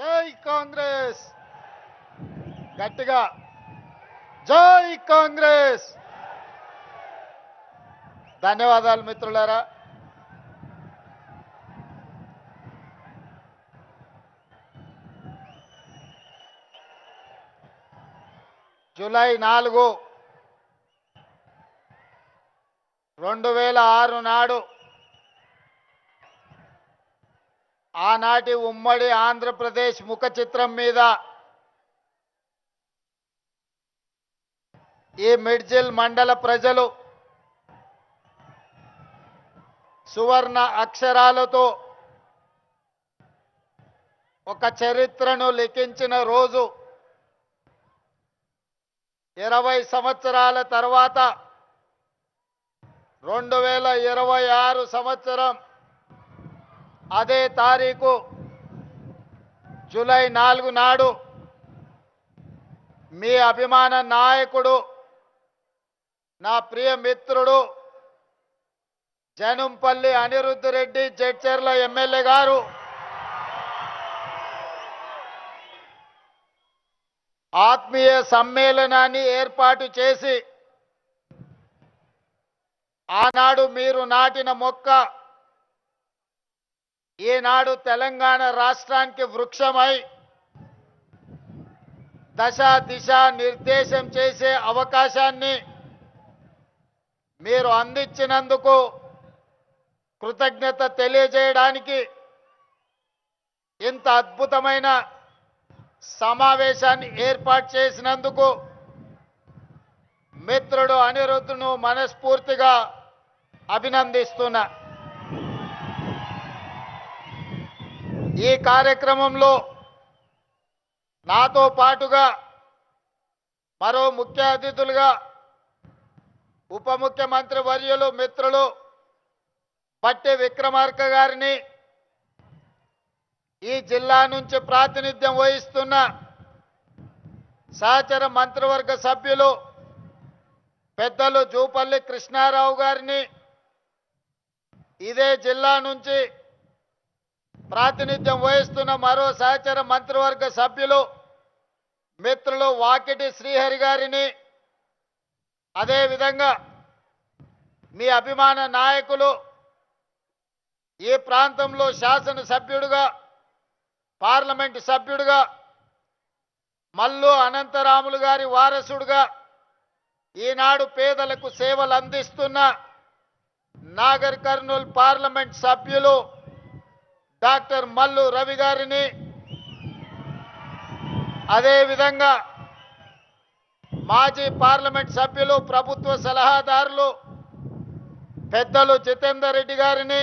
జై కాంగ్రెస్ గట్టిగా జై కాంగ్రెస్. ధన్యవాదాలు మిత్రులారా. జూలై 4, 2006 నాడు ఆనాటి ఉమ్మడి ఆంధ్రప్రదేశ్ ముఖ చిత్రం మీద ఈ మిడ్జిల్ మండల ప్రజలు సువర్ణ అక్షరాలతో ఒక చరిత్రను లిఖించిన రోజు. 20 సంవత్సరాల తర్వాత 2026 సంవత్సరం అదే తారీఖు జూలై 4 నాడు మీ అభిమాన నాయకుడు, నా ప్రియ మిత్రుడు జనంపల్లి అనిరుద్ధ్ రెడ్డి జడ్చర్ల ఎమ్మెల్యే గారు ఆత్మీయ సమ్మేళనాన్ని ఏర్పాటు చేసి ఆనాడు మీరు నాటిన మొక్క ఈనాడు తెలంగాణ రాష్ట్రానికి వృక్షమై దశ దిశ నిర్దేశం చేసే అవకాశాన్ని మీరు అందించినందుకు కృతజ్ఞత తెలియజేయడానికి ఇంత అద్భుతమైన సమావేశాన్ని ఏర్పాటు చేసినందుకు మిత్రుడు అనిరుద్ధును మనస్ఫూర్తిగా అభినందిస్తున్నా. ఈ కార్యక్రమంలో నాతో పాటుగా మరో ముఖ్య అతిథులుగా ఉప ముఖ్యమంత్రి వర్యులు మిత్రులు పట్టి విక్రమార్క గారిని, ఈ జిల్లా నుంచి ప్రాతినిధ్యం వహిస్తున్న సహచర మంత్రివర్గ సభ్యులు పెద్దలు జూపల్లి కృష్ణారావు గారిని, ఇదే జిల్లా నుంచి ప్రాతినిధ్యం వహిస్తున్న మరో సహచర మంత్రివర్గ సభ్యులు మిత్రులు వాకిటి శ్రీహరి గారిని, అదేవిధంగా మీ అభిమాన నాయకులు, ఈ ప్రాంతంలో శాసనసభ్యుడుగా పార్లమెంటు సభ్యుడిగా మల్లు అనంతరాములు గారి వారసుడుగా ఈనాడు పేదలకు సేవలు అందిస్తున్న నాగర్ కర్నూల్ పార్లమెంట్ సభ్యులు డాక్టర్ మల్లు రవి గారిని, అదేవిధంగా మాజీ పార్లమెంట్ సభ్యులు ప్రభుత్వ సలహాదారులు పెద్దలు జితేందర్ రెడ్డి గారిని,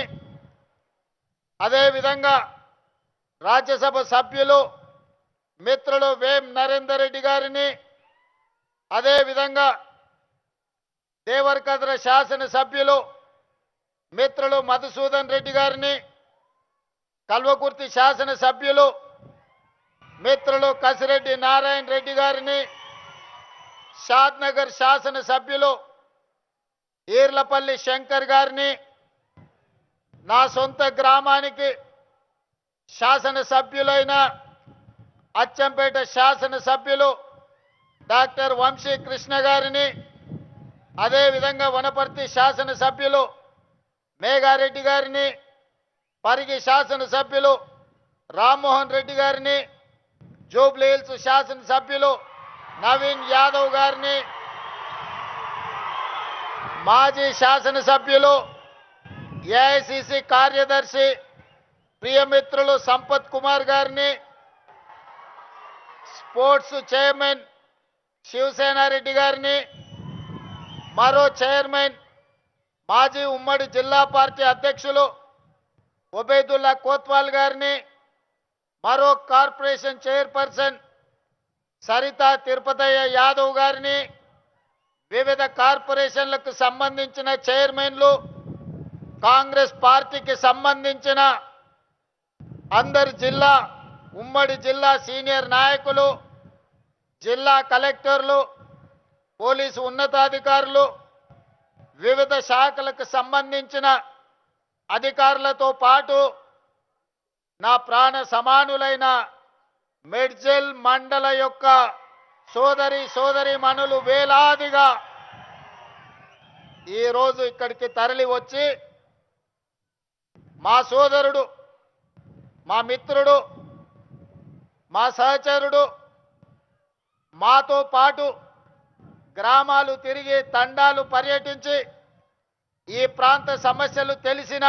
అదేవిధంగా రాజ్యసభ సభ్యులు మిత్రులు వేం నరేందర్ రెడ్డి గారిని, అదేవిధంగా దేవరకద్ర శాసనసభ్యులు మిత్రులు మధుసూదన్ రెడ్డి గారిని, కల్వకుర్తి శాసనసభ్యులు మిత్రులు కసిరెడ్డి నారాయణ రెడ్డి గారిని, షాద్నగర్ శాసనసభ్యులు ఈర్లపల్లి శంకర్ గారిని, నా సొంత గ్రామానికి శాసనసభ్యులైన అచ్చంపేట శాసనసభ్యులు డాక్టర్ వంశీ కృష్ణ గారిని, అదేవిధంగా వనపర్తి శాసనసభ్యులు మేఘారెడ్డి గారిని, పరిగి శాసనసభ్యులు రామ్మోహన్ రెడ్డి గారిని, జూబ్లీహిల్స్ శాసనసభ్యులు నవీన్ యాదవ్ గారిని, మాజీ శాసనసభ్యులు ఏఐసిసి కార్యదర్శి ప్రియమిత్రులు సంపత్ కుమార్ గారిని, స్పోర్ట్స్ చైర్మన్ శివసేనారెడ్డి గారిని, మరో చైర్మన్ మాజీ ఉమ్మడి జిల్లా పార్టీ అధ్యక్షులు ఒబేదుల్లా కోత్వాల్ గారిని, మరో కార్పొరేషన్ చైర్పర్సన్ సరితా తిరుపతయ్య యాదవ్ గారిని, వివిధ కార్పొరేషన్లకు సంబంధించిన చైర్మన్లు, కాంగ్రెస్ పార్టీకి సంబంధించిన అందరి జిల్లా ఉమ్మడి జిల్లా సీనియర్ నాయకులు, జిల్లా కలెక్టర్లు, పోలీసు ఉన్నతాధికారులు, వివిధ శాఖలకు సంబంధించిన అధికారులతో పాటు నా ప్రాణ సమానులైన మేడ్చల్ మండల యొక్క సోదరి మనులు వేలాదిగా ఈరోజు ఇక్కడికి తరలి వచ్చి మా సోదరుడు, మా మిత్రుడు, మా సహచరుడు మాతో పాటు గ్రామాలు తిరిగి తండాలు పర్యటించి ఈ ప్రాంత సమస్యలు తెలిసిన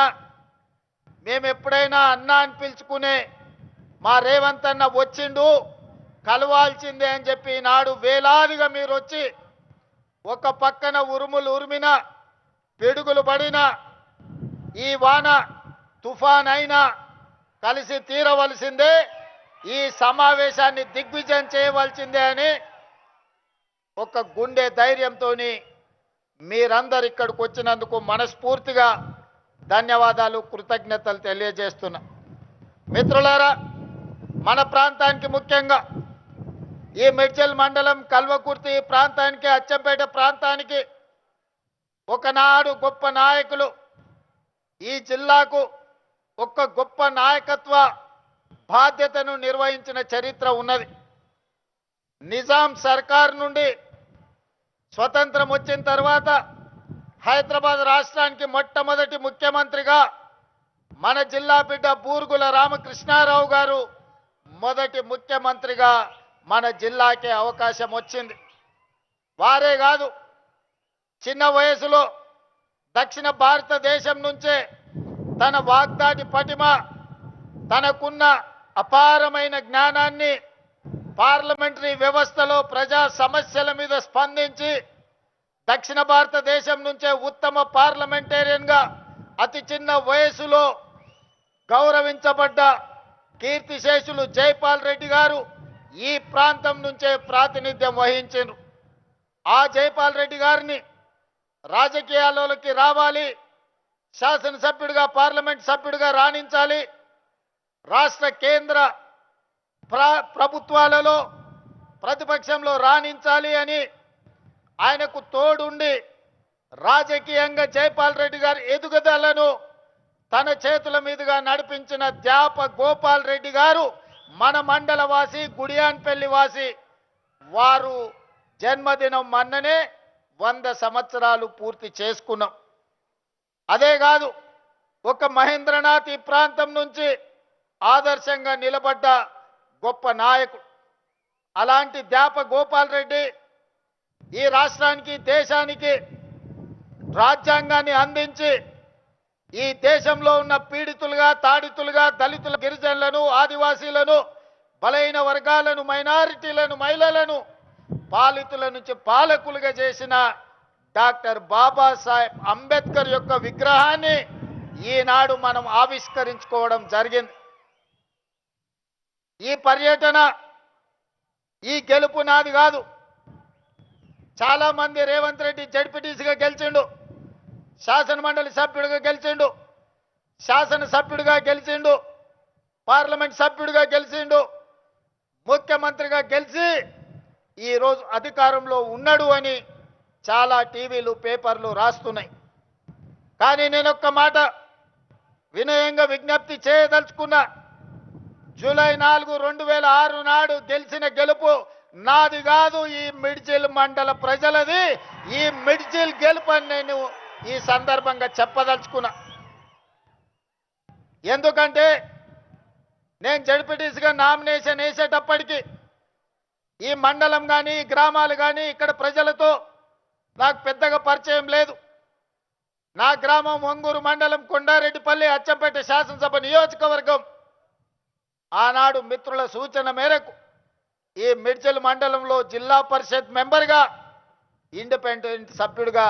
మేము ఎప్పుడైనా అన్నా అని పిలుచుకునే మా రేవంత్ అన్న వచ్చిండు కలవాల్సిందే అని చెప్పి ఈనాడు వేలాదిగా మీరు వచ్చి ఒక పక్కన ఉరుములు ఉరిమిన పిడుగులు పడిన ఈ వాన తుఫాన్ అయినా కలిసి తీరవలసిందే, ఈ సమావేశాన్ని దిగ్విజయం చేయవలసిందే అని ఒక గుండె ధైర్యంతో మీరందరు ఇక్కడికి వచ్చినందుకు మనస్ఫూర్తిగా ధన్యవాదాలు, కృతజ్ఞతలు తెలియజేస్తున్నా. మిత్రులారా, మన ప్రాంతానికి ముఖ్యంగా ఈ మేడ్చల్ మండలం కల్వకుర్తి ప్రాంతానికి, అచ్చంపేట ప్రాంతానికి ఒకనాడు గొప్ప నాయకులు, ఈ జిల్లాకు ఒక గొప్ప నాయకత్వ బాధ్యతను నిర్వహించిన చరిత్ర ఉన్నది. నిజాం సర్కార్ నుండి స్వతంత్రం వచ్చిన తర్వాత హైదరాబాద్ రాష్ట్రానికి మొట్టమొదటి ముఖ్యమంత్రిగా మన జిల్లా బిడ్డ బూరుగుల రామకృష్ణారావు గారు మొదటి ముఖ్యమంత్రిగా మన జిల్లాకే అవకాశం వచ్చింది. వారే కాదు, చిన్న వయసులో దక్షిణ భారతదేశం నుంచే తన వాగ్దాటి పటిమ, తనకున్న అపారమైన జ్ఞానాన్ని పార్లమెంటరీ వ్యవస్థలో ప్రజా సమస్యల మీద స్పందించి దక్షిణ భారతదేశం నుంచే ఉత్తమ పార్లమెంటేరియన్గా అతి చిన్న వయసులో గౌరవించబడ్డ కీర్తిశేషులు జైపాల్ రెడ్డి గారు ఈ ప్రాంతం నుంచే ప్రాతినిధ్యం వహించారు. ఆ జైపాల్ రెడ్డి గారిని రాజకీయాల్లోకి రావాలి, శాసనసభ్యుడిగా పార్లమెంట్ సభ్యుడిగా రాణించాలి, రాష్ట్ర కేంద్ర ప్రభుత్వాలలో ప్రతిపక్షంలో రాణించాలి అని ఆయనకు తోడుండి రాజకీయంగా జైపాల్ రెడ్డి గారి ఎదుగుదలను తన చేతుల మీదుగా నడిపించిన ధ్యాప గోపాల్ రెడ్డి గారు మన మండల వాసి, గుడియాన్పల్లి వాసి. వారు జన్మదినం మొన్ననే 100 సంవత్సరాలు పూర్తి చేసుకున్నాం. అదే కాదు, ఒక మహేంద్రనాథ్ ఈ ప్రాంతం నుంచి ఆదర్శంగా నిలబడ్డ గొప్ప నాయకుడు. అలాంటి ధ్యాప గోపాల్ రెడ్డి ఈ రాష్ట్రానికి, దేశానికి రాజ్యాంగాన్ని అందించి ఈ దేశంలో ఉన్న పీడితులుగా, తాడితులుగా, దళితుల, గిరిజనులను, ఆదివాసీలను, బలైన వర్గాలను, మైనారిటీలను, మహిళలను పాలితుల నుంచి పాలకులుగా చేసిన డాక్టర్ బాబాసాహెబ్ అంబేద్కర్ యొక్క విగ్రహాన్ని ఈనాడు మనం ఆవిష్కరించుకోవడం జరిగింది. ఈ పర్యటన, ఈ గెలుపు నాది కాదు. చాలా మంది రేవంత్ రెడ్డి జడ్పీటీసీగా గెలిచిండు, శాసనమండలి సభ్యుడిగా గెలిచిండు, శాసనసభ్యుడిగా గెలిచిండు, పార్లమెంట్ సభ్యుడిగా గెలిచిండు, ముఖ్యమంత్రిగా గెలిచి ఈరోజు అధికారంలో ఉన్నాడు అని చాలా టీవీలు, పేపర్లు రాస్తున్నాయి. కానీ నేను ఒక్క మాట వినయంగా విజ్ఞప్తి చేయదలుచుకున్నా. జూలై 4, 2006 నాడు గెలిచిన గెలుపు నాది కాదు, ఈ మిడ్జిల్ మండల ప్రజలది. ఈ మిడ్జిల్ గెలుపు అని నేను ఈ సందర్భంగా చెప్పదలుచుకున్నా. ఎందుకంటే నేను జడ్పీటీసీగా నామినేషన్ వేసేటప్పటికి ఈ మండలం కానీ, ఈ గ్రామాలు కానీ, ఇక్కడ ప్రజలతో నాకు పెద్దగా పరిచయం లేదు. నా గ్రామం ఒంగూరు మండలం, కొండారెడ్డిపల్లి, అచ్చంపేట శాసనసభ నియోజకవర్గం. ఆనాడు మిత్రుల సూచన మేరకు ఈ మిడ్చల్ మండలంలో జిల్లా పరిషత్ మెంబర్గా, ఇండిపెండెంట్ సభ్యుడిగా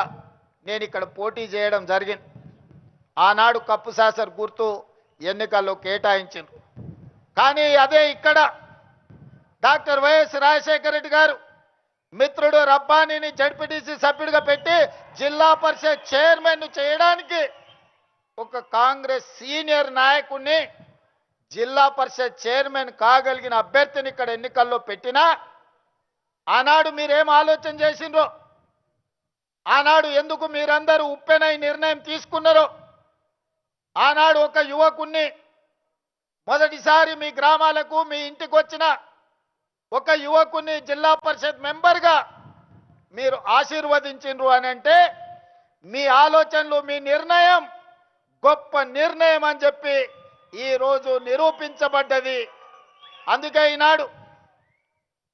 నేను ఇక్కడ పోటీ చేయడం జరిగింది. ఆనాడు కప్పు శాసర్ గుర్తు ఎన్నికల్లో కేటాయించారు. కానీ అదే ఇక్కడ డాక్టర్ వైఎస్ రాజశేఖర రెడ్డి గారు మిత్రుడు రబ్బానీని జడ్పీటీసీ సభ్యుడిగా పెట్టి జిల్లా పరిషత్ చైర్మన్ చేయడానికి ఒక కాంగ్రెస్ సీనియర్ నాయకుడిని, జిల్లా పరిషత్ చైర్మన్ కాగలిగిన అభ్యర్థిని ఇక్కడ ఎన్నికల్లో పెట్టినా ఆనాడు మీరేం ఆలోచన చేసిండ్రో, ఆనాడు ఎందుకు మీరందరూ ఉప్పెనై నిర్ణయం తీసుకున్నారో, ఆనాడు ఒక యువకుణ్ణి మొదటిసారి మీ గ్రామాలకు, మీ ఇంటికి వచ్చిన ఒక యువకుని జిల్లా పరిషత్ మెంబర్గా మీరు ఆశీర్వదించిండ్రు అని అంటే మీ ఆలోచనలు మీ నిర్ణయం గొప్ప నిర్ణయం అని చెప్పి ఈరోజు నిరూపించబడ్డది. అందుకే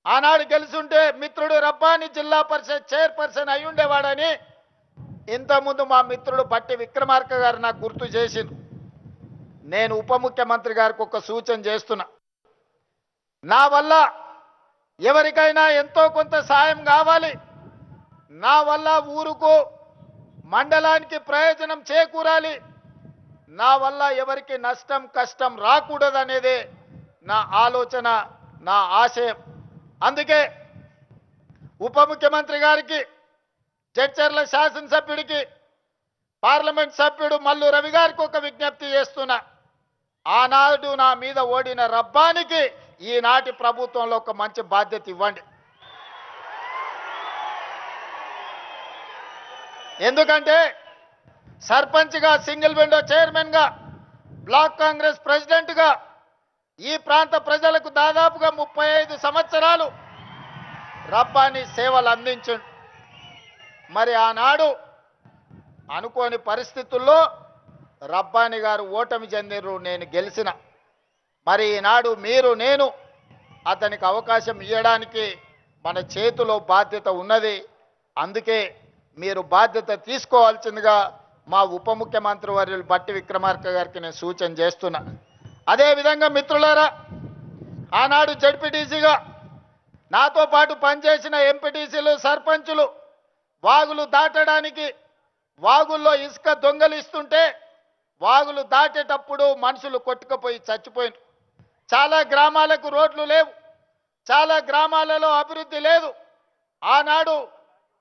ఆనాడు గెలుచుంటే మిత్రుడు రబ్బాని జిల్లా పరిషత్ చైర్పర్సన్ అయి ఉండేవాడని ఇంతకుముందు మా మిత్రుడు బట్టి విక్రమార్క గారు నాకు గుర్తు చేసింది. నేను ఉప ముఖ్యమంత్రి గారికి ఒక సూచన చేస్తున్నా. నా వల్ల ఎవరికైనా ఎంతో కొంత సాయం కావాలి, నా వల్ల ఊరుకు మండలానికి ప్రయోజనం చేకూరాలి, నా వల్ల ఎవరికి నష్టం కష్టం రాకూడదనేదే నా ఆలోచన, నా ఆశయం. అందుకే ఉప ముఖ్యమంత్రి గారికి, జడ్చర్ల శాసనసభ్యుడికి, పార్లమెంట్ సభ్యుడు మల్లు రవి గారికి ఒక విజ్ఞప్తి చేస్తున్నా. ఆనాడు నా మీద ఓడిన రబ్బానికి ఈనాటి ప్రభుత్వంలో ఒక మంచి బాధ్యత ఇవ్వండి. ఎందుకంటే సర్పంచ్గా, సింగిల్ విండో చైర్మన్గా, బ్లాక్ కాంగ్రెస్ ప్రెసిడెంట్గా ఈ ప్రాంత ప్రజలకు దాదాపుగా 35 సంవత్సరాలు రబ్బాని సేవలు అందించండి. మరి ఆనాడు అనుకోని పరిస్థితుల్లో రబ్బాని గారు ఓటమి చెందిరు, నేను గెలిచిన. మరి ఈనాడు మీరు నేను అతనికి అవకాశం ఇవ్వడానికి మన చేతిలో బాధ్యత ఉన్నది. అందుకే మీరు బాధ్యత తీసుకోవాల్సిందిగా మా ఉప ముఖ్యమంత్రి వర్యులు బట్టి విక్రమార్క గారికి నేను సూచన చేస్తున్నా. అదేవిధంగా మిత్రులారా, ఆనాడు జడ్పీటీసీగా నాతో పాటు పనిచేసిన ఎంపీటీసీలు, సర్పంచులు వాగులు దాటడానికి, వాగుల్లో ఇసుక దొంగలిస్తుంటే వాగులు దాటేటప్పుడు మనుషులు కొట్టుకుపోయి చచ్చిపోయినారు. చాలా గ్రామాలకు రోడ్లు లేవు, చాలా గ్రామాలలో అభివృద్ధి లేదు. ఆనాడు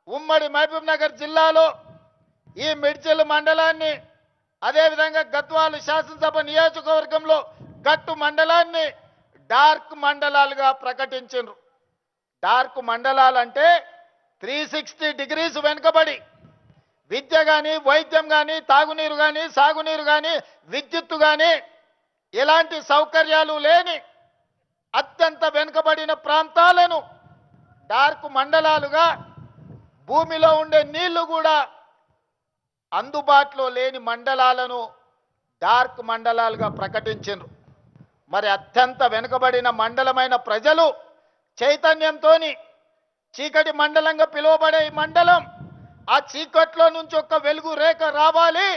ఉమ్మడి మహబూబ్ నగర్ జిల్లాలో ఈ మిడ్జిల్ మండలాన్ని, అదేవిధంగా గద్వాల శాసనసభ నియోజకవర్గంలో గట్టు మండలాన్ని డార్క్ మండలాలుగా ప్రకటించారు. డార్క్ మండలాలంటే 360 డిగ్రీస్ వెనుకబడి విద్య కానీ, వైద్యం కానీ, తాగునీరు కానీ, సాగునీరు కానీ, విద్యుత్తు కానీ ఎలాంటి సౌకర్యాలు లేని అత్యంత వెనుకబడిన ప్రాంతాలను డార్క్ మండలాలుగా, భూమిలో ఉండే నీళ్లు కూడా అందుబాటులో లేని మండలాలను డార్క్ మండలాలుగా ప్రకటించారు. మరి అత్యంత వెనుకబడిన మండలమైన ప్రజలు చైతన్యంతో చీకటి మండలంగా పిలువబడే ఈ మండలం, ఆ చీకట్లో నుంచి ఒక వెలుగు రేఖ రావాలి,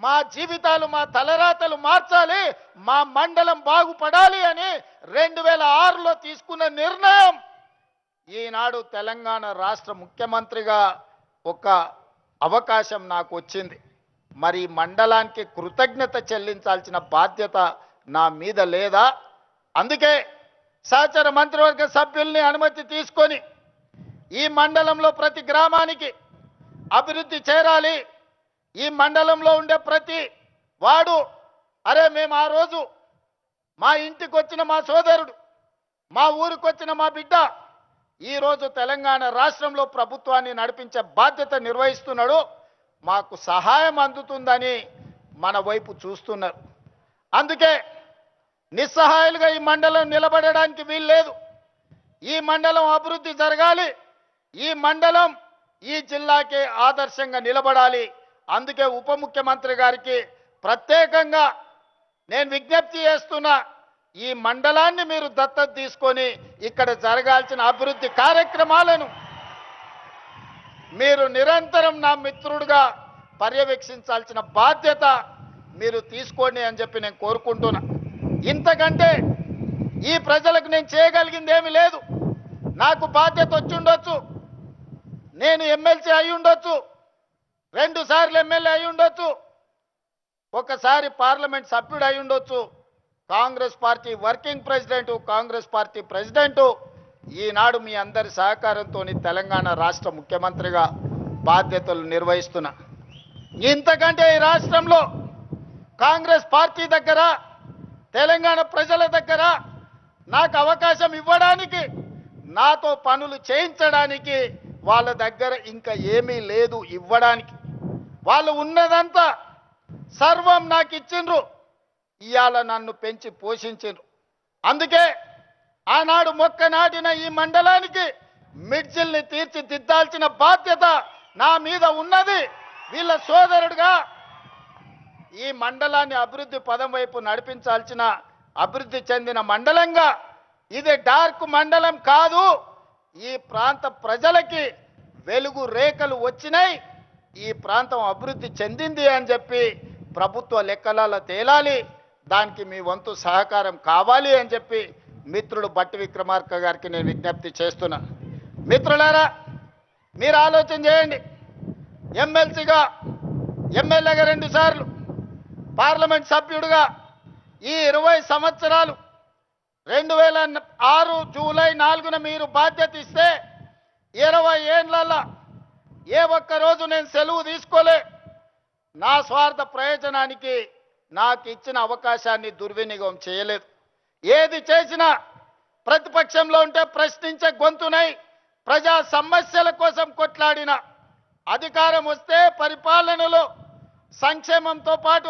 మా జీవితాలు, మా తలరాతలు మార్చాలి, మా మండలం బాగుపడాలి అని 2006లో తీసుకున్న నిర్ణయం ఈనాడు తెలంగాణ రాష్ట్ర ముఖ్యమంత్రిగా ఒక అవకాశం నాకు వచ్చింది. మరి మండలానికి కృతజ్ఞత చెల్లించాల్సిన బాధ్యత నా మీద లేదా? అందుకే సహచర మంత్రివర్గ సభ్యుల్ని అనుమతి తీసుకొని ఈ మండలంలో ప్రతి గ్రామానికి అభివృద్ధి చేరాలి. ఈ మండలంలో ఉండే ప్రతి వాడు, అరే మేము ఆ రోజు మా ఇంటికి వచ్చిన మా సోదరుడు, మా ఊరికి వచ్చిన మా బిడ్డ ఈరోజు తెలంగాణ రాష్ట్రంలో ప్రభుత్వాన్ని నడిపించే బాధ్యత నిర్వహిస్తున్నాడు, మాకు సహాయం అందుతుందని మన వైపు చూస్తున్నారు. అందుకే నిస్సహాయాలుగా ఈ మండలం నిలబడడానికి వీల్లేదు. ఈ మండలం అభివృద్ధి జరగాలి, ఈ మండలం ఈ జిల్లాకే ఆదర్శంగా నిలబడాలి. అందుకే ఉప ముఖ్యమంత్రి గారికి ప్రత్యేకంగా నేను విజ్ఞప్తి చేస్తున్నా, ఈ మండలాన్ని మీరు దత్తత తీసుకొని ఇక్కడ జరగాల్సిన అభివృద్ధి కార్యక్రమాలను మీరు నిరంతరం నా మిత్రుడిగా పర్యవేక్షించాల్సిన బాధ్యత మీరు తీసుకోండి అని చెప్పి నేను కోరుకుంటున్నా. ఇంతకంటే ఈ ప్రజలకు నేను చేయగలిగింది ఏమీ లేదు. నాకు బాధ్యత వచ్చి ఉండొచ్చు, నేను ఎమ్మెల్సీ అయి ఉండొచ్చు, 2 సార్లు ఎమ్మెల్యే అయి ఉండొచ్చు, ఒకసారి పార్లమెంట్ సభ్యుడు అయి ఉండొచ్చు, Congress party working president, Congress party president, ఈనాడు మీ అందరి సహకారంతో తెలంగాణ రాష్ట్ర ముఖ్యమంత్రిగా బాధ్యతలు నిర్వహిస్తున్నా. ఇంతకంటే ఈ రాష్ట్రంలో కాంగ్రెస్ పార్టీ దగ్గర, తెలంగాణ ప్రజల దగ్గర నాకు అవకాశం ఇవ్వడానికి, నాతో పనులు చేయించడానికి వాళ్ళ దగ్గర ఇంకా ఏమీ లేదు ఇవ్వడానికి. వాళ్ళు ఉన్నదంతా సర్వం నాకు ఇచ్చిండ్రు, ఇవాళ నన్ను పెంచి పోషించిండ్రు. అందుకే ఆనాడు మొక్క నాటిన ఈ మండలానికి మిడ్జిల్ని తీర్చిదిద్దాల్సిన బాధ్యత నా మీద ఉన్నది. వీళ్ళ సోదరుడుగా ఈ మండలాన్ని అభివృద్ధి పదం వైపు నడిపించాల్సిన అభివృద్ధి చెందిన మండలంగా ఇది డార్క్ మండలం కాదు. ఈ ప్రాంత ప్రజలకి వెలుగు రేఖలు వచ్చినాయి. ఈ ప్రాంతం అభివృద్ధి చెందింది అని చెప్పి ప్రభుత్వ లెక్కలలో తేలాలి. దానికి మీ వంతు సహకారం కావాలి అని చెప్పి మిత్రుడు బట్టి విక్రమార్క గారికి నేను విజ్ఞప్తి చేస్తున్నా. మిత్రులారా, మీరు ఆలోచన చేయండి. ఎమ్మెల్సీగా, ఎమ్మెల్యేగా 2 సార్లు, పార్లమెంట్ సభ్యుడిగా ఈ 20 సంవత్సరాలు 2006 జూలై 4న మీరు బాధ్యత ఇస్తే 20 ఏళ్లలో ఏ ఒక్క రోజు నేను సెలవు తీసుకోలే. నా స్వార్థ ప్రయోజనానికి నాకు ఇచ్చిన అవకాశాన్ని దుర్వినియోగం చేయలేదు. ఏది చేసినా ప్రతిపక్షంలో ఉంటే ప్రశ్నించే గొంతునై ప్రజా సమస్యల కోసం కొట్లాడిన, అధికారం వస్తే పరిపాలనలో సంక్షేమంతో పాటు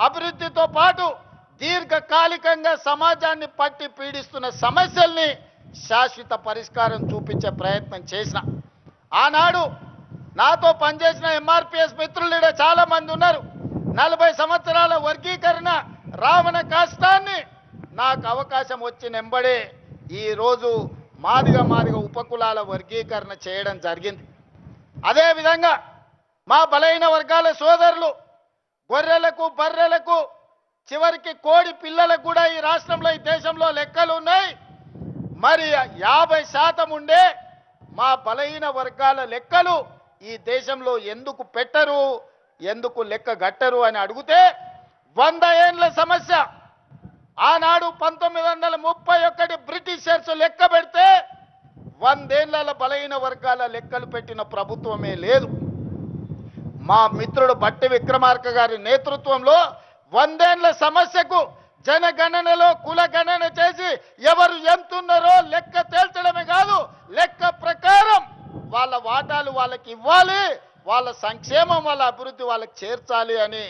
అభివృద్ధితో పాటు దీర్ఘకాలికంగా సమాజాన్ని పట్టి పీడిస్తున్న సమస్యల్ని శాశ్వత పరిష్కారం చూపించే ప్రయత్నం చేసిన. ఆనాడు నాతో పనిచేసిన ఎంఆర్పిఎస్ మిత్రులు చాలా మంది ఉన్నారు. 40 సంవత్సరాల వర్గీకరణ రావణ కాష్టాన్ని నాకు అవకాశం వచ్చిన వెంబడే ఈరోజు మాదిగ ఉపకులాల వర్గీకరణ చేయడం జరిగింది. అదేవిధంగా మా బలైన వర్గాల సోదరులు గొర్రెలకు, బర్రెలకు, చివరికి కోడి పిల్లలకు కూడా ఈ రాష్ట్రంలో, ఈ దేశంలో లెక్కలు ఉన్నాయి. మరి 50% ఉండే మా బలహీన వర్గాల లెక్కలు ఈ దేశంలో ఎందుకు పెట్టరు, ఎందుకు లెక్క గట్టరు అని అడిగితే 100 ఏండ్ల సమస్య. ఆనాడు 1931 బ్రిటిషర్స్ లెక్క పెడితే 100 ఏళ్ల బలహీన వర్గాల లెక్కలు పెట్టిన ప్రభుత్వమే లేదు. మా మిత్రుడు బట్టి విక్రమార్క గారి నేతృత్వంలో 100 ఏళ్ల సమస్యకు జనగణనలో కులగణన చేసి ఎవరు ఎంతున్నారో లెక్క తేల్చడమే కాదు, లెక్క ప్రకారం వాళ్ళ వాటాలు వాళ్ళకి ఇవ్వాలి, వాళ్ళ సంక్షేమం, వాళ్ళ అభివృద్ధి వాళ్ళకి చేర్చాలి అని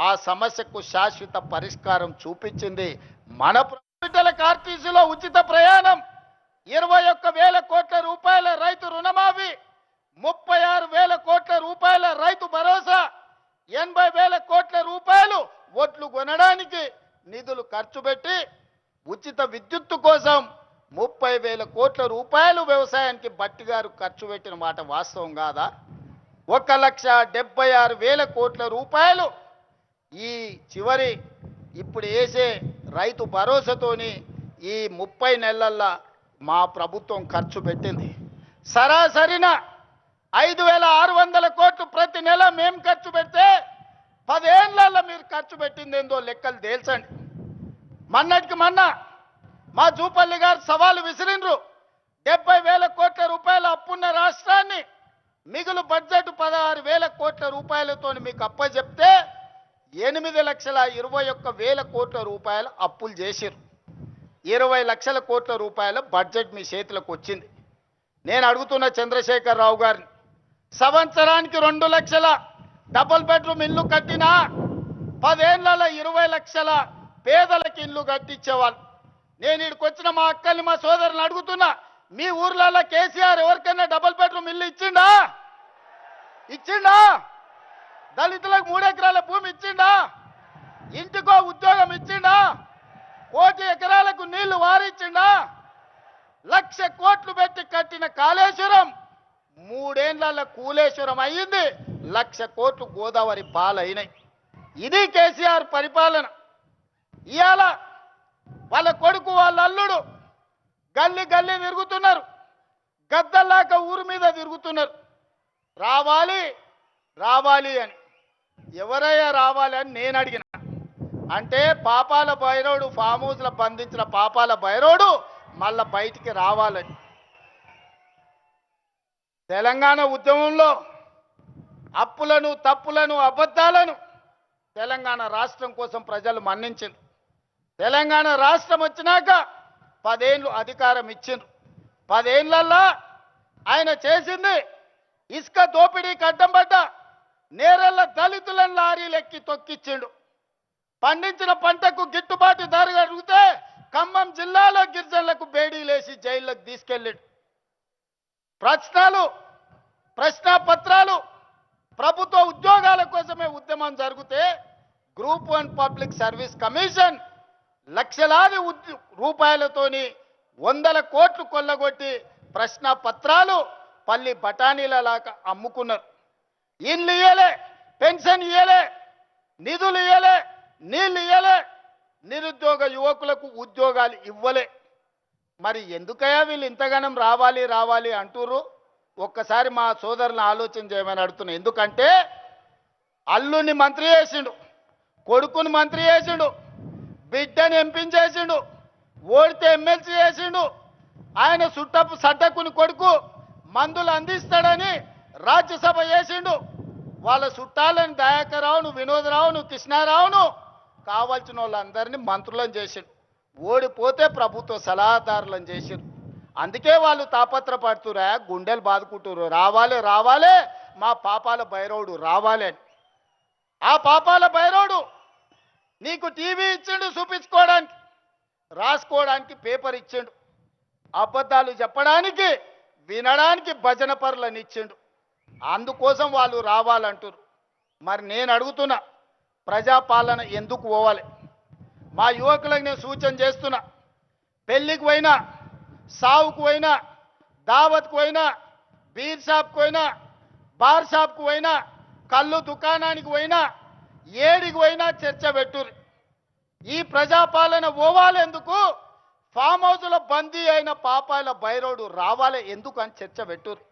ఆ సమస్యకు శాశ్వత పరిష్కారం చూపించింది మన బిడ్డలకు. ఆర్టీసీలో ఉచిత ప్రయాణం, 21,000 కోట్ల రూపాయల రైతు రుణమాఫీ, 36,000 కోట్ల రూపాయల రైతు భరోసా, 80,000 కోట్ల రూపాయలు ఓట్లు కొనడానికి నిధులు ఖర్చు పెట్టి ఉచిత విద్యుత్తు కోసం 30,000 కోట్ల రూపాయలు వ్యవసాయానికి బట్టి గారు ఖర్చు పెట్టిన మాట వాస్తవం కాదా? 1,76,000 కోట్ల రూపాయలు ఈ చివరి ఇప్పుడు వేసే రైతు భరోసాతోని ఈ 30 నెలల్లో మా ప్రభుత్వం ఖర్చు పెట్టింది. సరాసరిన 5,600 కోట్లు ప్రతి నెల మేము ఖర్చు పెడితే 10 ఏళ్లలో మీరు ఖర్చు పెట్టింది ఏందో లెక్కలు తేల్చండి. మొన్నటికి మొన్న మా జూపల్లి గారు సవాలు విసిరిండ్రు. 70,000 కోట్ల రూపాయల అప్పున్న రాష్ట్రాన్ని మిగులు బడ్జెట్ 16,000 కోట్ల రూపాయలతో మీకు అప్పచెప్తే 8,21,000 కోట్ల రూపాయల అప్పులు చేసిరు. 20 లక్షల కోట్ల రూపాయల బడ్జెట్ మీ చేతులకు వచ్చింది. నేను అడుగుతున్న చంద్రశేఖరరావు గారిని, సంవత్సరానికి 2 లక్షల డబుల్ బెడ్రూమ్ ఇల్లు కట్టినా 10 ఏళ్లలో 20 లక్షల పేదలకు ఇల్లు కట్టించేవాళ్ళు. నేను ఇక్కడికి వచ్చిన మా అక్కల్ని, మా సోదరుని అడుగుతున్నా, మీ ఊర్లలో కేసీఆర్ ఎవరికైనా డబుల్ బెడ్రూమ్ ఇల్లు ఇచ్చిండా? దళితులకు 3 ఎకరాల భూమి ఇచ్చిండా? ఇంటికో ఉద్యోగం ఇచ్చిండా? 1 ఎకరాలకు నీళ్లు వారిచ్చిండా? 1,00,000 కోట్లు పెట్టి కట్టిన కాళేశ్వరం 3 ఏళ్లలో కూలేశ్వరం అయ్యింది. 1,00,000 కోట్లు గోదావరి పాలైనాయి. ఇది కేసీఆర్ పరిపాలన. ఇవాళ వాళ్ళ కొడుకు, వాళ్ళ అల్లుడు గల్లీ తిరుగుతున్నారు, గద్దల్లాక ఊరు మీద తిరుగుతున్నారు. రావాలి అని. ఎవరయ్యా రావాలి అని నేను అడిగిన. అంటే పాపాల భైరవుడు, ఫామ్ హౌస్లో బంధించిన పాపాల భైరవుడు మళ్ళా బయటికి రావాలని. తెలంగాణ ఉద్యమంలో అప్పులను, తప్పులను, అబద్ధాలను తెలంగాణ రాష్ట్రం కోసం ప్రజలు మన్నించారు. తెలంగాణ రాష్ట్రం వచ్చినాక 10 ఏళ్ళు అధికారం ఇచ్చిండ్రు. 10 ఏళ్లలో ఆయన చేసింది ఇసుక దోపిడీకి అడ్డం పడ్డ నేరళ్ళ దళితులను లారీలెక్కి తొక్కిచ్చిండు. పండించిన పంటకు గిట్టుబాటు ధర అడిగితే ఖమ్మం జిల్లాలో గిరిజనులకు బేడీలేసి జైల్లోకి తీసుకెళ్ళాడు. ప్రశ్నాపత్రాలు ప్రభుత్వ ఉద్యోగాల కోసమే ఉద్యమం జరిగితే గ్రూప్ 1 పబ్లిక్ సర్వీస్ కమిషన్ లక్షలాది రూపాయలతోని 100 కోట్లు కొల్లగొట్టి ప్రశ్నాపత్రాలు పల్లి బఠానీలలాగా అమ్ముకున్నారు. ఇల్లు ఇయ్యలే, పెన్షన్ ఇయ్యలే, నిధులు ఇయ్యలే, నీళ్ళు ఇయ్యలే, నిరుద్యోగ యువకులకు ఉద్యోగాలు ఇవ్వలే. మరి ఎందుకయ్యా వీళ్ళు ఇంతగానం రావాలి రావాలి అంటుర్రు? ఒక్కసారి మా సోదరులను ఆలోచన చేయమని అడుగుతున్నా. ఎందుకంటే అల్లుని మంత్రి చేసిండు, కొడుకుని మంత్రి చేసిండు, బిడ్డని ఎంపీని చేసిండు, ఓడితే ఎమ్మెల్సీ చేసిండు. ఆయన సడ్డకుని కొడుకు మందులు అందిస్తాడని రాజ్యసభ చేసిండు. వాళ్ళ చుట్టాలని దయాకర్రావును, వినోదరావును, కృష్ణారావును కావాల్సిన వాళ్ళందరినీ మంత్రులను చేసిండు. ఓడిపోతే ప్రభుత్వ సలహాదారులను చేసిండు. అందుకే వాళ్ళు తాపత్రపడుతురా, గుండెలు బాదుకుంటున్నారు, రావాలి రావాలి మా పాపాల భైరవుడు రావాలి అని. ఆ పాపాల భైరవుడు నీకు టీవీ ఇచ్చిండు చూపించుకోవడానికి, రాసుకోవడానికి పేపర్ ఇచ్చిండు, అబద్ధాలు చెప్పడానికి వినడానికి భజన పరులను ఇచ్చిండు. అందుకోసం వాళ్ళు రావాలంటారు. మరి నేను అడుగుతున్నా, ప్రజాపాలన ఎందుకు పోవాలి? మా యువకులకు నేను సూచన చేస్తున్నా, పెళ్ళికి పోయినా, సావుకు పోయినా, దావత్కు పోయినా, బీర్ షాప్కి పోయినా, బార్ షాప్కి పోయినా, కళ్ళు దుకాణానికి పోయినా, ఏడికి పోయినా చర్చ పెట్టుర్రు. ఈ ప్రజాపాలన పోవాలి ఎందుకు? ఫామ్ హౌస్లో బందీ అయిన పాపాల భైరవుడు రావాలి ఎందుకు అని చర్చ పెట్టుర్రు.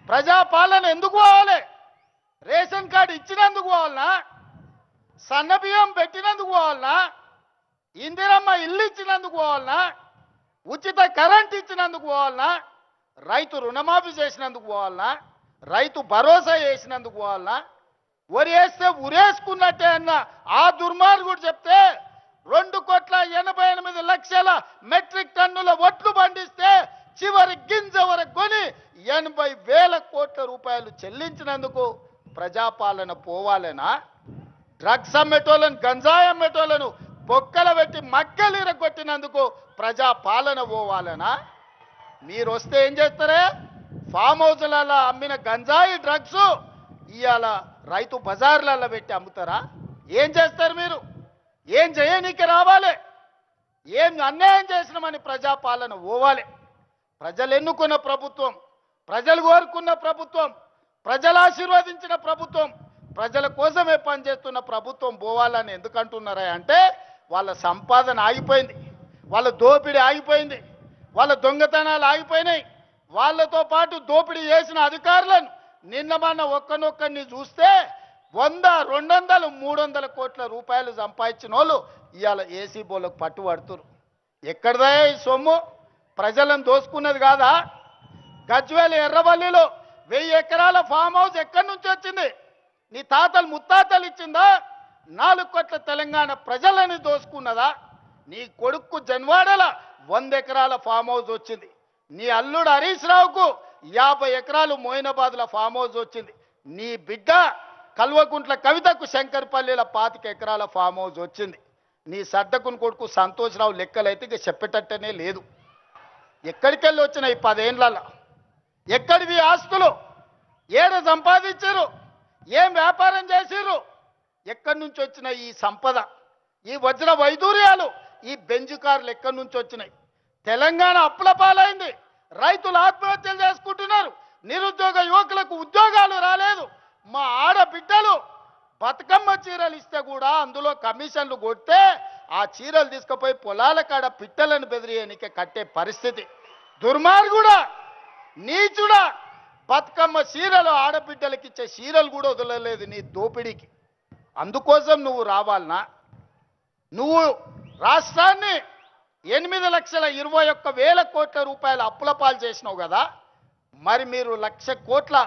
ప్రజాపాలన ఎందుకు పోవాలి? రేషన్ కార్డు ఇచ్చినందుకు పోవాలనా? సన్నబియ్యం పెట్టినందుకు పోవాలనా? ఇందిరమ్మ ఇల్లు ఇచ్చినందుకు పోవాలనా? ఉచిత కరెంట్ ఇచ్చినందుకు పోవాలనా? రైతు రుణమాఫీ చేసినందుకు పోవాలనా? రైతు భరోసా చేసినందుకు పోవాలనా? వరి వేస్తే ఉరేసుకున్నట్టే అన్న ఆ దుర్మార్గుడు చెప్తే 2,88,00,000 మెట్రిక్ టన్నుల ఒట్లు పండిస్తే చివరి గింజ వరకు కొని 80,000 కోట్ల రూపాయలు చెల్లించినందుకు ప్రజాపాలన పోవాలనా? డ్రగ్స్ అమ్మేటోళ్ళను, గంజాయి అమ్మేటోళ్ళను బొక్కల పెట్టి మక్కలిరగొట్టినందుకు ప్రజాపాలన పోవాలనా? మీరు వస్తే ఏం చేస్తారే? ఫామ్ హౌస్లలో అమ్మిన గంజాయి డ్రగ్స్ ఇవాళ రైతు బజార్లలో పెట్టి అమ్ముతారా? ఏం చేస్తారు మీరు? ఏం చేయనీకి రావాలి? ఏం అన్యాయం చేసినామని ప్రజాపాలన పోవాలి. ప్రజలు ఎన్నుకున్న ప్రభుత్వం, ప్రజలు కోరుకున్న ప్రభుత్వం, ప్రజలు ఆశీర్వదించిన ప్రభుత్వం, ప్రజల కోసమే పనిచేస్తున్న ప్రభుత్వం పోవాలని ఎందుకంటున్నారా అంటే వాళ్ళ సంపాదన ఆగిపోయింది, వాళ్ళ దోపిడీ ఆగిపోయింది, వాళ్ళ దొంగతనాలు ఆగిపోయినాయి. వాళ్ళతో పాటు దోపిడీ చేసిన అధికారులను నిన్న మొన్న ఒక్కనొక్కరిని చూస్తే 100, 200, 300 కోట్ల రూపాయలు సంపాదించిన వాళ్ళు ఇవాళ ఏసీ బోలకు పట్టుబడుతున్నారు. ఎక్కడదా ఈ సొమ్ము? ప్రజలను దోసుకున్నది కాదా? గజ్వేల్ ఎర్రవల్లిలో 1000 ఎకరాల ఫామ్ హౌస్ ఎక్కడి నుంచి వచ్చింది? నీ తాతలు ముత్తాతలు ఇచ్చిందా? 4 కోట్ల తెలంగాణ ప్రజలని దోసుకున్నదా? నీ కొడుకు జన్వాడల 100 ఎకరాల ఫామ్ హౌస్ వచ్చింది. నీ అల్లుడు హరీష్ రావుకు 50 ఎకరాలు మోయినాబాద్ల ఫామ్ హౌస్ వచ్చింది. నీ బిడ్డ కల్వకుంట్ల కవితకు శంకర్పల్లిల 25 ఎకరాల ఫామ్ హౌస్ వచ్చింది. నీ సడ్డకుని కొడుకు సంతోష్రావు లెక్కలైతే ఇక చెప్పేటట్టనే లేదు. ఎక్కడికెళ్ళి వచ్చినాయి 10 ఏళ్ళలో? ఎక్కడివి ఆస్తులు? ఏడ సంపాదించారు? ఏం వ్యాపారం చేసిర్రు? ఎక్కడి నుంచి వచ్చిన ఈ సంపద, ఈ వజ్ర వైదూర్యాలు, ఈ బెంజు కార్లు ఎక్కడి నుంచి వచ్చినాయి? తెలంగాణ అప్పుల పాలైంది, రైతులు ఆత్మహత్యలు చేసుకుంటున్నారు, నిరుద్యోగ యువకులకు ఉద్యోగాలు రాలేదు. మా ఆడబిడ్డలు బతుకమ్మ చీరలు ఇస్తే కూడా అందులో కమిషన్లు కొడితే ఆ చీరలు తీసుకుపోయి పొలాల కాడ పిట్టలను బెదిరియనికే కట్టే పరిస్థితి. దుర్మార్గుడా, నీచుడా, బతుకమ్మ చీరలు ఆడబిడ్డలకి ఇచ్చే చీరలు కూడా వదలలేదు నీ దోపిడీకి. అందుకోసం నువ్వు రావాలనా? నువ్వు రాష్ట్రాన్ని 8,21,000 కోట్ల రూపాయల అప్పుల పాలు చేసినావు కదా. మరి మీరు 1,00,000 కోట్ల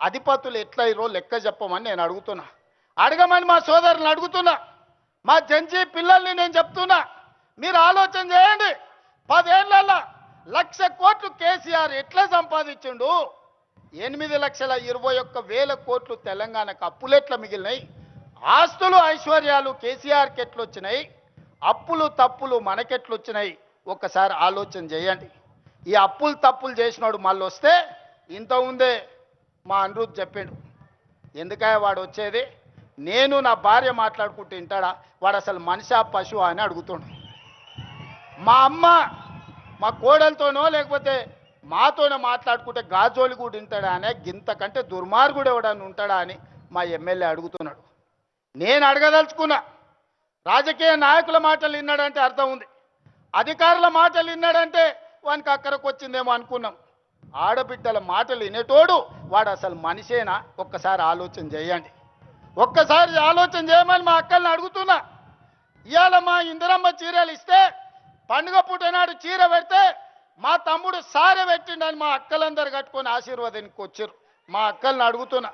అధిపతులు ఎట్లయిరో లెక్క చెప్పమని నేను అడుగుతున్నా. అడగమని మా సోదరులను అడుగుతున్నా. మా జంజీ పిల్లల్ని నేను చెప్తున్నా, మీరు ఆలోచన చేయండి. 10 ఏళ్లలో 1,00,000 కోట్లు కేసీఆర్ ఎట్లా సంపాదించిండు? 8,21,000 కోట్లు తెలంగాణకు అప్పులెట్లా మిగిలినాయి? ఆస్తులు ఐశ్వర్యాలు కేసీఆర్కి ఎట్లొచ్చినాయి? అప్పులు తప్పులు మనకెట్లొచ్చినాయి? ఒక్కసారి ఆలోచన చేయండి. ఈ అప్పులు తప్పులు చేసినాడు మళ్ళీ వస్తే ఇంత ఉందే మా అనిరుద్ధ్ చెప్పాడు, ఎందుకయ్యా వాడు వచ్చేది, నేను నా భార్య మాట్లాడుకుంటూ వింటాడా, వాడు అసలు మనిషా పశువా అని అడుగుతుండు. మా అమ్మ మా కోడలతోనో లేకపోతే మాతోనే మాట్లాడుకుంటే గాజోలి కూడా వింటాడా అనే, గింతకంటే దుర్మార్గుడు ఎవడని ఉంటాడా అని మా ఎమ్మెల్యే అడుగుతున్నాడు. నేను అడగదలుచుకున్నా, రాజకీయ నాయకుల మాటలు విన్నాడంటే అర్థం ఉంది, అధికారుల మాటలు విన్నాడంటే వానికి అక్కడికి వచ్చిందేమో అనుకున్నాం. ఆడబిడ్డల మాటలు వినేటోడు వాడు అసలు మనిషేనా, ఒక్కసారి ఆలోచన చేయండి. ఒక్కసారి ఆలోచన చేయమని మా అక్కల్ని అడుగుతున్నా. ఇవాళ మా ఇందిరమ్మ చీరలు ఇస్తే పండుగ పూట నాడు చీర పెడితే మా తమ్ముడు సారె పెట్టిండని మా అక్కలందరూ కట్టుకొని ఆశీర్వాదానికి వచ్చారు. మా అక్కల్ని అడుగుతున్నా,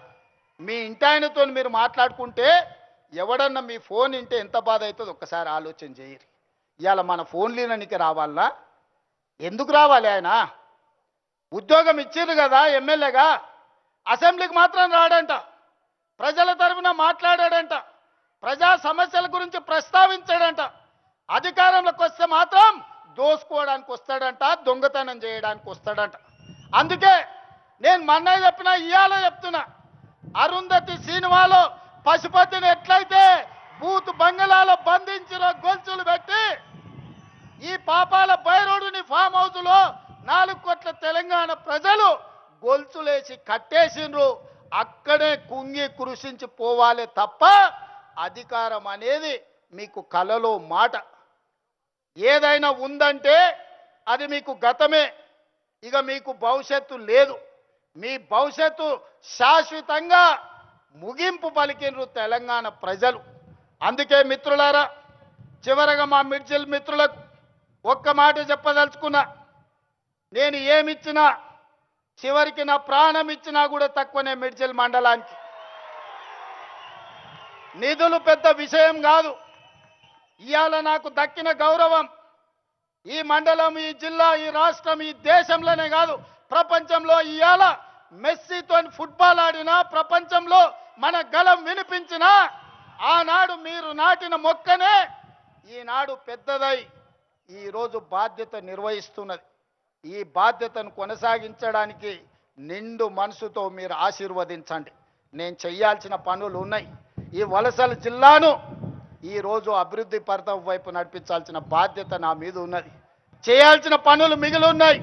మీ ఇంటాయనతో మీరు మాట్లాడుకుంటే ఎవడన్నా మీ ఫోన్ వింటే ఎంత బాధ అవుతుందో ఒక్కసారి ఆలోచన చేయరు. ఇవాళ మన ఫోన్ లీననికి రావాలనా? ఎందుకు రావాలి? ఆయన ఉద్యోగం ఇచ్చారు కదా ఎమ్మెల్యేగా, అసెంబ్లీకి మాత్రం రాడంట, ప్రజల తరఫున మాట్లాడాడంట, ప్రజా సమస్యల గురించి ప్రస్తావించాడంట. అధికారంలోకి వస్తే మాత్రం దోసుకోవడానికి వస్తాడంట, దొంగతనం చేయడానికి వస్తాడంట. అందుకే నేను మొన్న చెప్పినా ఇవాళ చెప్తున్నా, అరుంధతి సినిమాలో పశుపతిని ఎట్లయితే బూత్ బంగళాలో బంధించిన గొలుసులు పెట్టి ఈ పాపాల బైరోడుని ఫామ్ హౌస్లో 4 కోట్ల తెలంగాణ ప్రజలు గొలుసులేసి కట్టేసిండ్రు. అక్కడే కుంగి కృషించి పోవాలే తప్ప అధికారం అనేది మీకు కలలో మాట. ఏదైనా ఉందంటే అది మీకు గతమే, ఇక మీకు భవిష్యత్తు లేదు. మీ భవిష్యత్తు శాశ్వతంగా ముగింపు పలికినరు తెలంగాణ ప్రజలు. అందుకే మిత్రులారా, చివరగా మా మిర్జిల్ మిత్రులకు ఒక్క మాట చెప్పదలుచుకున్నా, నేను ఏమిచ్చినా చివరికి నా ప్రాణం ఇచ్చినా కూడా తక్కువనే. మిర్జిల్ మండలానికి నిధులు పెద్ద విషయం కాదు. ఇవాళ నాకు దక్కిన గౌరవం ఈ మండలం, ఈ జిల్లా, ఈ రాష్ట్రం, ఈ దేశంలోనే కాదు ప్రపంచంలో. ఇవాళ మెస్సీతో ఫుట్బాల్ ఆడినా, ప్రపంచంలో మన గలం వినిపించినా, ఆనాడు మీరు నాటిన మొక్కనే ఈనాడు పెద్దదై ఈరోజు బాధ్యత నిర్వహిస్తున్నది. ఈ బాధ్యతను కొనసాగించడానికి నిండు మనసుతో మీరు ఆశీర్వదించండి. నేను చేయాల్సిన పనులు ఉన్నాయి. ఈ వలసల జిల్లాను ఈరోజు అభివృద్ధి పథం వైపు నడిపించాల్సిన బాధ్యత నా మీద ఉన్నది. చేయాల్సిన పనులు మిగిలి ఉన్నాయి.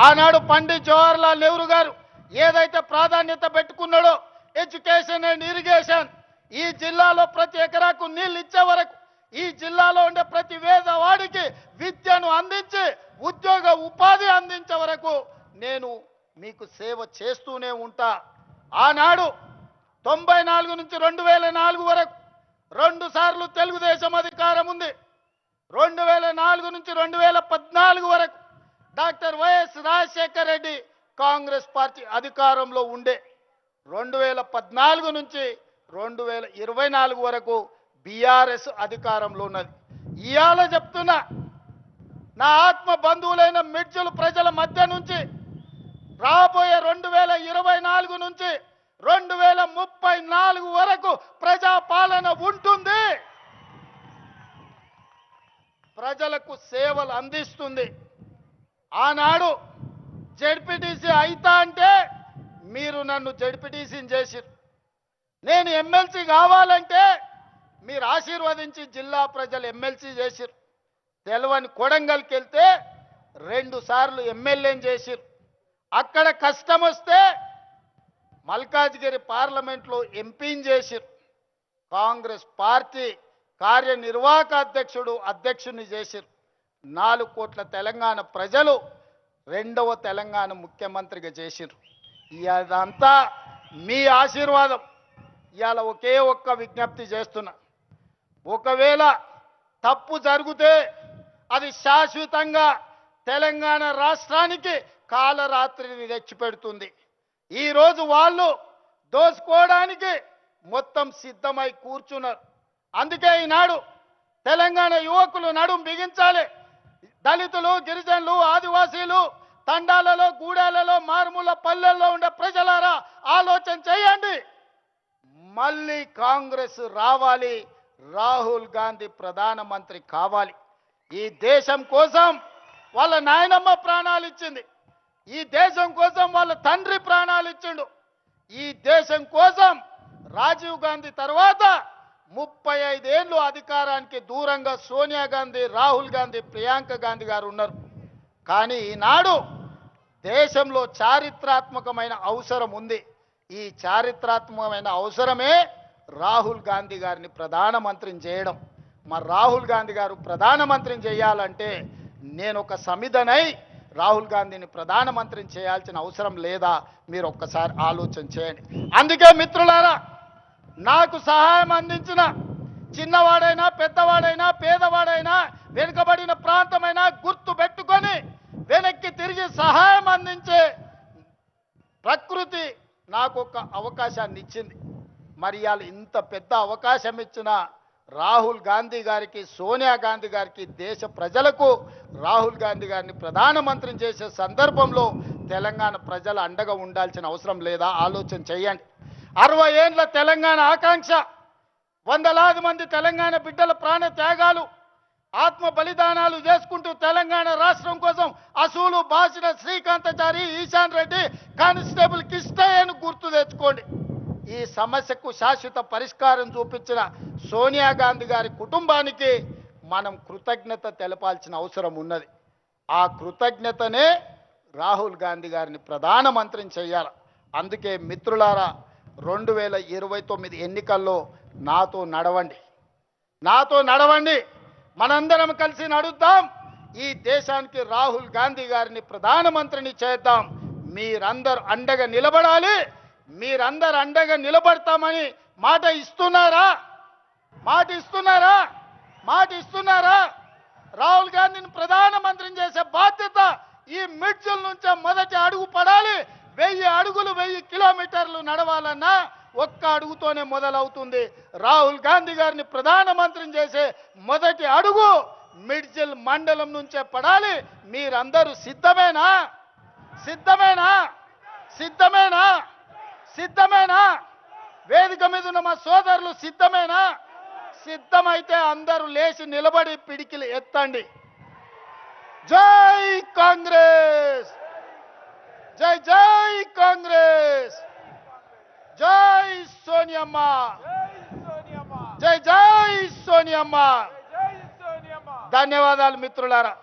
ఆనాడు పండిత్ జవహర్లాల్ నెహ్రూ గారు ఏదైతే ప్రాధాన్యత పెట్టుకున్నాడో ఎడ్యుకేషన్ అండ్ ఇరిగేషన్, ఈ జిల్లాలో ప్రతి ఎకరాకు నీళ్ళు ఇచ్చే వరకు, ఈ జిల్లాలో ఉండే ప్రతి పేదవాడికి విద్యను అందించి ఉద్యోగ ఉపాధి అందించే వరకు నేను మీకు సేవ చేస్తూనే ఉంటా. ఆనాడు 94 నుంచి 2004 వరకు 2 సార్లు తెలుగుదేశం అధికారం ఉంది. 2004 నుంచి 2014 వరకు doctor YS Rajasekhar Reddy Congress party అధికారంలో ఉండే. 2014 నుంచి 2024 వరకు బీఆర్ఎస్ అధికారంలో ఉన్నది. ఇవాళ చెప్తున్నా, నా ఆత్మ బంధువులైన మిర్జుల ప్రజల మధ్య నుంచి రాబోయే 2024 నుంచి 2034 వరకు ప్రజాపాలన ఉంటుంది. ప్రజలకు సేవలు అందిస్తుంది. ఆనాడు జెడ్పీటీసీ అయితా అంటే మీరు నన్ను జెడ్పీటీసీని చేసిరు. నేను ఎమ్మెల్సీ కావాలంటే మీరు ఆశీర్వదించి జిల్లా ప్రజలు ఎమ్మెల్సీ చేసిరు. తెలవని కొడంగల్కి వెళ్తే 2 సార్లు ఎమ్మెల్యేని చేసిరు. అక్కడ కష్టం వస్తే మల్కాజ్గిరి పార్లమెంట్లో ఎంపీని చేసిరు. కాంగ్రెస్ పార్టీ కార్యనిర్వాహక అధ్యక్షుడిని చేసిరు. 4 కోట్ల తెలంగాణ ప్రజలు 2వ తెలంగాణ ముఖ్యమంత్రిగా చేసిరు. ఇదంతా మీ ఆశీర్వాదం. ఇవాళ ఒకే ఒక్క విజ్ఞప్తి చేస్తున్నా, ఒకవేళ తప్పు జరిగితే అది శాశ్వతంగా తెలంగాణ రాష్ట్రానికి కాలరాత్రిని తెచ్చిపెడుతుంది. ఈరోజు వాళ్ళు దోసుకోవడానికి మొత్తం సిద్ధమై కూర్చున్నారు. అందుకే ఈనాడు తెలంగాణ యువకులు నడుం బిగించాలి. దళితులు, గిరిజనులు, ఆదివాసీలు, తండాలలో, గూడాలలో, మారుమూల పల్లెల్లో ఉండే ప్రజలారా ఆలోచన చేయండి. మళ్ళీ కాంగ్రెస్ రావాలి, రాహుల్ గాంధీ ప్రధానమంత్రి కావాలి. ఈ దేశం కోసం వాళ్ళ నాయనమ్మ ప్రాణాలు ఇచ్చింది. ఈ దేశం కోసం వాళ్ళ తండ్రి ప్రాణాలు ఇచ్చిండు. ఈ దేశం కోసం రాజీవ్ గాంధీ తర్వాత 35 ఏళ్ళు అధికారానికి దూరంగా సోనియా గాంధీ, రాహుల్ గాంధీ, ప్రియాంక గాంధీ గారు ఉన్నారు. కానీ ఈనాడు దేశంలో చారిత్రాత్మకమైన అవసరం ఉంది. ఈ చారిత్రాత్మకమైన అవసరమే రాహుల్ గాంధీ గారిని ప్రధానమంత్రిని చేయడం. మరి రాహుల్ గాంధీ గారు ప్రధానమంత్రిని చేయాలంటే నేను ఒక సమిధనై రాహుల్ గాంధీని ప్రధానమంత్రిని చేయాల్సిన అవసరం లేదా? మీరు ఒక్కసారి ఆలోచన చేయండి. అందుకే మిత్రులారా, నాకు సహాయం అందించిన చిన్నవాడైనా, పెద్దవాడైనా, పేదవాడైనా, వెనుకబడిన ప్రాంతమైనా గుర్తు పెట్టుకొని వెనక్కి తిరిగి సహాయం అందించే ప్రకృతి నాకు ఒక అవకాశాన్ని ఇచ్చింది. మరి ఇవాళ ఇంత పెద్ద అవకాశం ఇచ్చిన రాహుల్ గాంధీ గారికి, సోనియా గాంధీ గారికి, దేశ ప్రజలకు రాహుల్ గాంధీ గారిని ప్రధానమంత్రిని చేసే సందర్భంలో తెలంగాణ ప్రజల అండగా ఉండాల్సిన అవసరం లేదా? ఆలోచన చేయండి. 60 ఏండ్ల తెలంగాణ ఆకాంక్ష, వందలాది మంది తెలంగాణ బిడ్డల ప్రాణ త్యాగాలు, ఆత్మ బలిదానాలు చేసుకుంటూ తెలంగాణ రాష్ట్రం కోసం అసూలు బాసిన శ్రీకాంతాచారి, ఈశాన్ రెడ్డి, కానిస్టేబుల్ కిష్టయ్యను గుర్తు తెచ్చుకోండి. ఈ సమస్యకు శాశ్వత పరిష్కారం చూపించిన సోనియా గాంధీ గారి కుటుంబానికి మనం కృతజ్ఞత తెలపాల్సిన అవసరం ఉన్నది. ఆ కృతజ్ఞతనే రాహుల్ గాంధీ గారిని ప్రధానమంత్రిని చేయాలి. అందుకే మిత్రులారా, 2029 ఎన్నికల్లో నాతో నడవండి, నాతో నడవండి. మనందరం కలిసి నడుద్దాం. ఈ దేశానికి రాహుల్ గాంధీ గారిని ప్రధానమంత్రిని చేద్దాం. మీరందరూ అండగా నిలబడాలి. మీరందరూ అండగా నిలబడతామని మాట ఇస్తున్నారా? మాట ఇస్తున్నారా? మాట ఇస్తున్నారా? రాహుల్ గాంధీని ప్రధానమంత్రిని చేసే బాధ్యత ఈ మిడ్జిల్ నుంచే మొదటి అడుగు పడాలి. 1000 అడుగులు 1000 కిలోమీటర్లు నడవాలన్నా ఒక్క అడుగుతోనే మొదలవుతుంది. రాహుల్ గాంధీ గారిని ప్రధానమంత్రిని చేసే మొదటి అడుగు మిడ్జిల్ మండలం నుంచే పడాలి. మీరందరూ సిద్ధమేనా? సిద్ధమేనా? సిద్ధమేనా? సిద్ధమేనా? వేదిక మీద ఉన్న మా సోదరులు సిద్ధమేనా? సిద్ధమైతే అందరూ లేచి నిలబడి పిడికిలు ఎత్తండి. జై కాంగ్రెస్, జై జై కాంగ్రెస్, జై సోనియమ్మ, జై జై సోనియమ్మ. ధన్యవాదాలు మిత్రులారా.